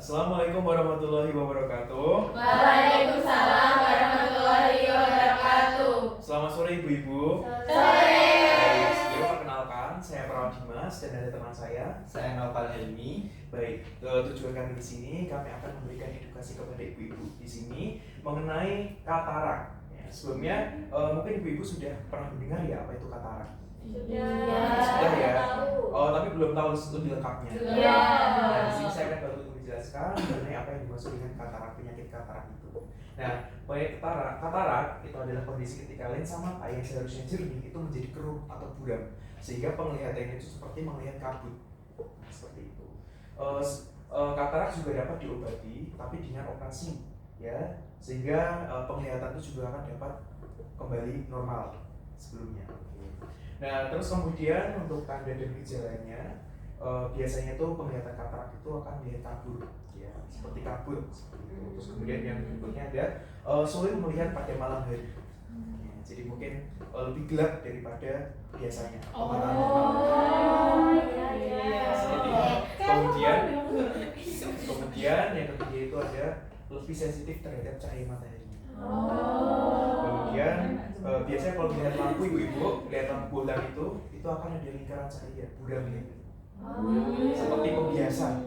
Assalamualaikum warahmatullahi wabarakatuh. Waalaikumsalam warahmatullahi wabarakatuh. Selamat sore ibu-ibu. Sore. Baik, sebelum perkenalkan, saya Perawat Dimas dan ada teman saya Noval Helmi. Baik, tujuan kami di sini kami akan memberikan edukasi kepada ibu-ibu di sini mengenai katarak. Ya, sebelumnya mungkin ibu-ibu sudah pernah mendengar ya apa itu katarak? Sudah ya. Oh, tapi belum tahu lebih lengkapnya. Iya. Nah, di sini saya akan bantu untuk menjelaskan mengenai apa yang dimaksud dengan katarak, penyakit katarak itu. Nah, penyakit katarak itu adalah kondisi ketika lensa mata yang seharusnya jernih itu menjadi keruh atau buram, sehingga penglihatannya itu seperti melihat kabut. Nah, seperti itu. Katarak juga dapat diobati, tapi dengan operasi, ya, sehingga penglihatan itu juga akan dapat kembali normal sebelumnya. Nah, terus kemudian untuk tanda dan gejalanya, biasanya itu penglihatan katarak itu akan melihat kabut, ya, seperti kabut. Terus kemudian yang berikutnya ada sulit melihat pada malam hari. Ya, jadi mungkin lebih gelap daripada biasanya. Seperti itu. Kemudian yang ketiga itu ada lebih sensitif terhadap cahaya matahari. Kemudian biasanya kalau melihat lampu ibu-ibu, lihat lampu bola itu akan ada lingkaran cahaya buram gitu. Seperti pembiasa.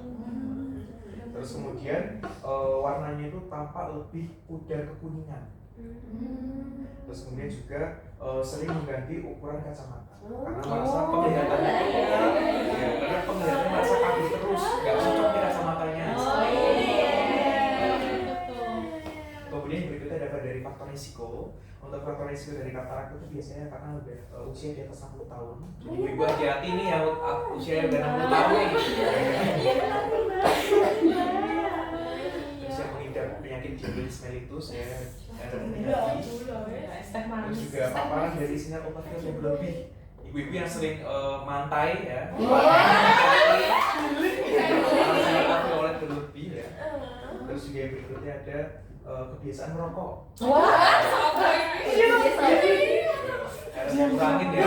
Terus kemudian warnanya itu tampak lebih pudar kekuningan. Terus kemudian juga sering mengganti ukuran kacamata karena merasa penglihatannya karena penglihatannya merasa kabur terus, nggak cocok di kacamatanya. Kemudian berikutnya dapat dari faktor risiko. Untuk faktor risiko dari katarak itu biasanya karena udah usia di atas 60 tahun. Jadi ibu hati-hati nih ya usia udah 60 tahun nih. Terus yang mengidap penyakit diabetes mellitus ya ada hati. Terus juga paparan dari sinar ultraviolet yang berlebih. Ibu-ibu yang sering mantai ya. Sinar ultraviolet berlebih ya. Terus juga yang berikutnya ada kebiasaan merokok. Harus dikurangin ya.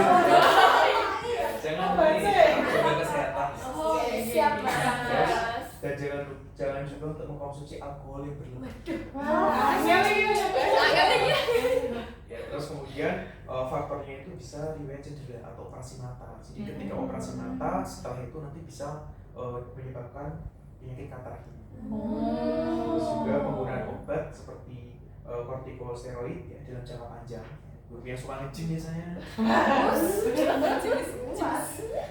Jangan jaga kesehatan. Siap, Mas. Dan jangan juga untuk mengkonsumsi alkohol yang berlebih. Ya, terus kemudian faktornya itu bisa riwayat cedera atau operasi mata. Jadi ketika operasi mata, setelah itu nanti bisa menyebabkan penyakit katarak ini. Terus juga penggunaan obat seperti kortikosteroid ya dalam jangka panjang. Yang suka nge-gym biasanya.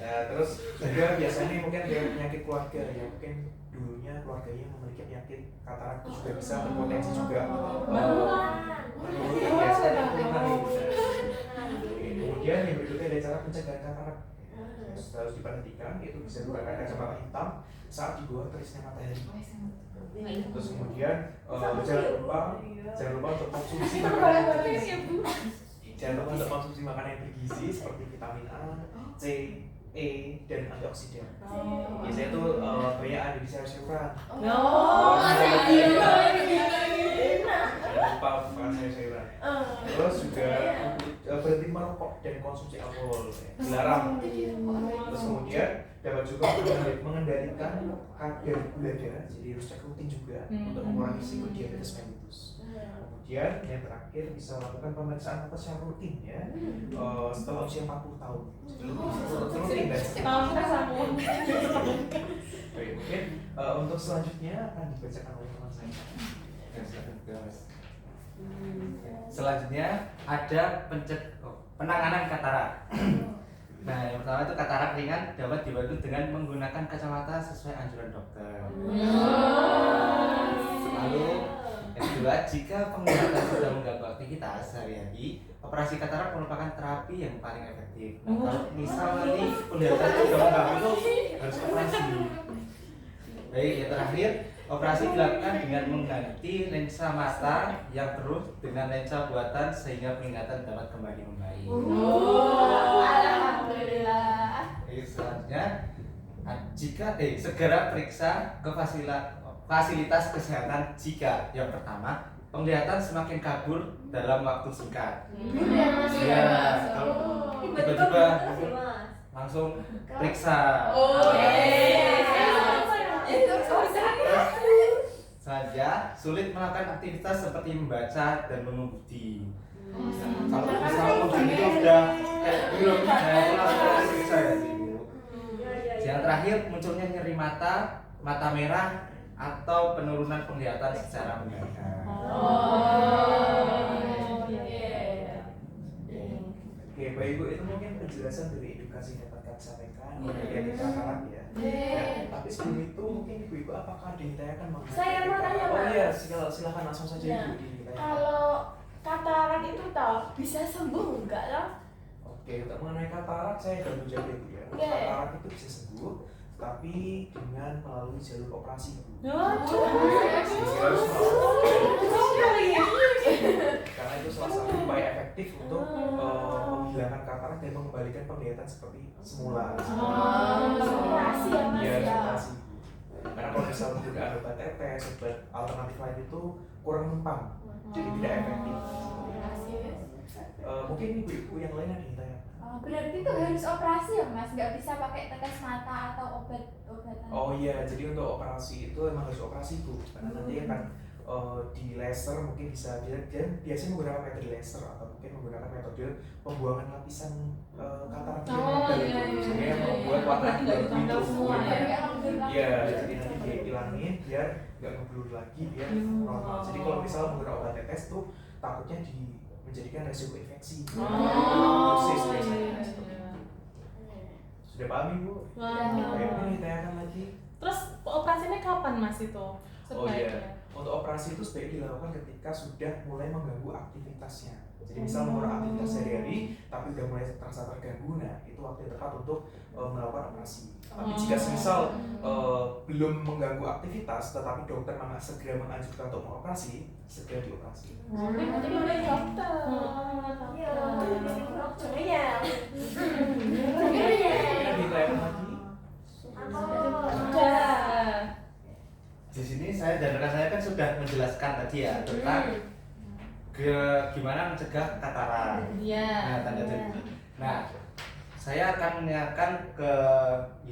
Nah, terus juga biasanya mungkin ada penyakit keluarga ya, mungkin dulunya keluarganya memiliki penyakit katarak itu juga bisa berpotensi juga menurunkan ya sekarang turunan. Kemudian yang berikutnya ada cara pencegahan katarak. Harus diperhatikan, itu bisa menggunakan kacamata hitam saat di bawah terisnya matahari. Terus kemudian jangan lupa untuk konsumsi makanan yang bergizi. Jangan lupa untuk konsumsi makanan yang bergizi seperti vitamin A, C, E, dan antioksidan. Biasanya itu banyak ada di sayur-sayuran. Jangan lupa makan sayur-sayuran. Terus juga berhenti merokok dan konsumsi alkohol, dilarang. Terus kemudian dapat juga mengendalikan kadar gula darah, jadi harus cek rutin juga untuk mengurangi risiko diabetes mellitus. Kemudian yang terakhir bisa melakukan pemeriksaan mata secara rutin ya setelah usia 40 tahun. Jadi lebih rutin dan Oke, mungkin untuk selanjutnya akan dibacakan oleh teman saya. Selanjutnya ada penanganan katarak. Nah, yang pertama itu katarak ringan dapat dibantu dengan menggunakan kacamata sesuai anjuran dokter. Lalu yang kedua, jika penglihatan sudah mengganggu aktivitas sehari-hari, operasi katarak merupakan terapi yang paling efektif. Nah, kalau misal nanti penglihatan sudah mengganggu itu harus operasi. Baik, yang terakhir, operasi dilakukan dengan mengganti lensa mata yang keruh dengan lensa buatan sehingga penglihatan dapat kembali membaik. Alhamdulillah. Selanjutnya, segera periksa ke fasilitas kesehatan jika yang pertama penglihatan semakin kabur dalam waktu singkat. Ya, kalau tiba-tiba langsung periksa. saja sulit melakukan aktivitas seperti membaca dan mengemudi. Kalau Karena misal saya mengemudi itu ini. udah kayak belum saya sih. Yang terakhir munculnya nyeri mata, mata merah, atau penurunan penglihatan secara mendadak. Oke, Bapak Ibu, itu mungkin penjelasan dari edukasi yang dapat kami sampaikan mengenai katarak ya. Tapi sebelum itu mungkin Ibu-ibu apakah ada yang ditanyakan mengenai Saya mau tanya, Oh Mas. iya, silakan langsung saja Ya. Ibu ditanyakan. Kalau katarak itu toh bisa sembuh enggak loh? Oke, untuk mengenai katarak saya baru jawab Ibu ya. Oke. Katarak itu bisa sembuh, tapi dengan melalui jalur operasi Ibu. Karena itu salah satu upaya efektif untuk menghilangkan katarak dan mengembalikan penglihatan seperti semula. Operasi ya Mas Iya, ya. operasi. Karena kalau misalnya penggunaan obat tetes, obat alternatif lain itu kurang mempan, jadi tidak efektif. Mungkin ibu-ibu yang lain ada yang tanya. Berarti itu harus operasi ya Mas, nggak bisa pakai tetes mata atau obat-obatan. Oh iya, jadi untuk operasi itu emang harus operasi Bu, karena nanti akan di laser mungkin bisa dia biasanya menggunakan metode laser atau mungkin menggunakan metode pembuangan lapisan katarak yang nempel, sehingga yang membuat warna baru itu. Iya, jadi nanti dihilangin biar nggak ngeblur lagi, biar normal. Jadi kalau misalnya menggunakan obat tetes tuh takutnya menjadikan resiko infeksi. Dosis biasanya seperti itu. Sudah paham Ibu? Oke, mungkin ditanyakan lagi. Terus operasinya kapan Mas itu? Oh iya, untuk operasi itu sebaiknya dilakukan ketika sudah mulai mengganggu aktivitasnya. Jadi misal mengurangi aktivitas sehari-hari, tapi udah mulai terasa terganggu, nah itu waktu yang tepat untuk melakukan operasi. Tapi jika semisal belum mengganggu aktivitas, tetapi dokter segera menganjurkan untuk mengoperasi, segera dioperasi. Nanti mulai dokter. Iya, dokternya. Kemudian ditanyakan lagi. Di sini saya dan rekan saya kan sudah menjelaskan tadi ya tentang gimana mencegah katarak. Iya. Nah, tanda tanda. Nah, saya akan menanyakan ke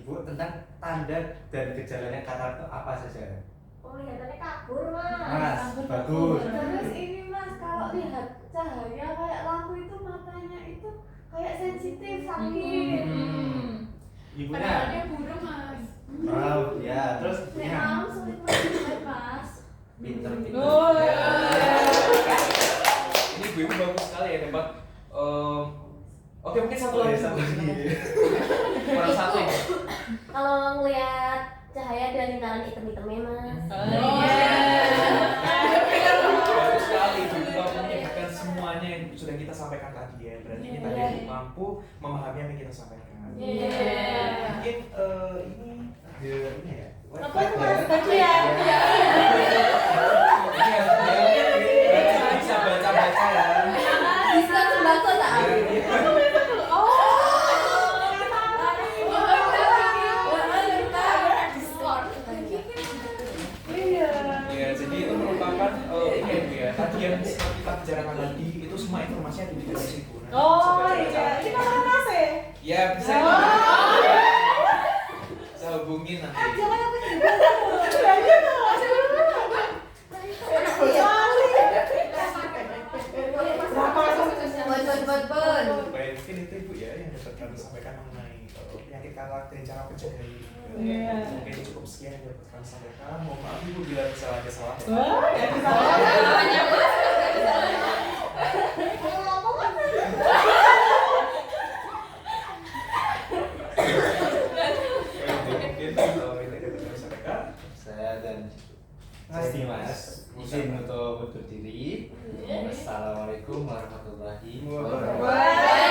Ibu tentang tanda dan gejalanya katarak itu apa saja. Penglihatannya kabur Mas. Mas, bagus. Terus ini Mas, kalau lihat cahaya kayak lampu itu matanya itu kayak sensitif sakit. Ibunya. burung Mas. Oh, ya, terus Nek ya. mau sulit banget Mas. Pinter. Oh, Ya. Ini ibu bagus sekali ya dapat. Oke, mungkin satu lagi. Kurang satu ya. Kalau ngelihat cahaya ada lingkaran hitam-hitamnya Mas. Bagus sekali Ibu menyebutkan semuanya yang sudah kita sampaikan tadi ya. Berarti kita jadi mampu memahami apa yang kita sampaikan. Mungkin ini ya. Apa itu Mas? Tadi ya. Ini ya, bisa baca-baca ya. Bisa sembako tak? Ya, jadi itu merupakan ini ya Bu ya. Tadi yang kita bicarakan tadi itu semua informasi ada di dalam situ. Nanti bisa baca-baca. Ini mana Mas ya? Ya bisa. Bisa hubungin nanti. Baik, mungkin itu Ibu ya yang dapat kami sampaikan mengenai penyakit katarak dan cara pencegahannya. Mungkin cukup sekian yang dapat kami sampaikan. Mohon maaf Ibu bila misalnya ada salah. Ya bisa. Mungkin itu dapat kami sampaikan. Saya dan Mas izin untuk undur diri. Wassalamualaikum warahmatullahi wabarakatuh.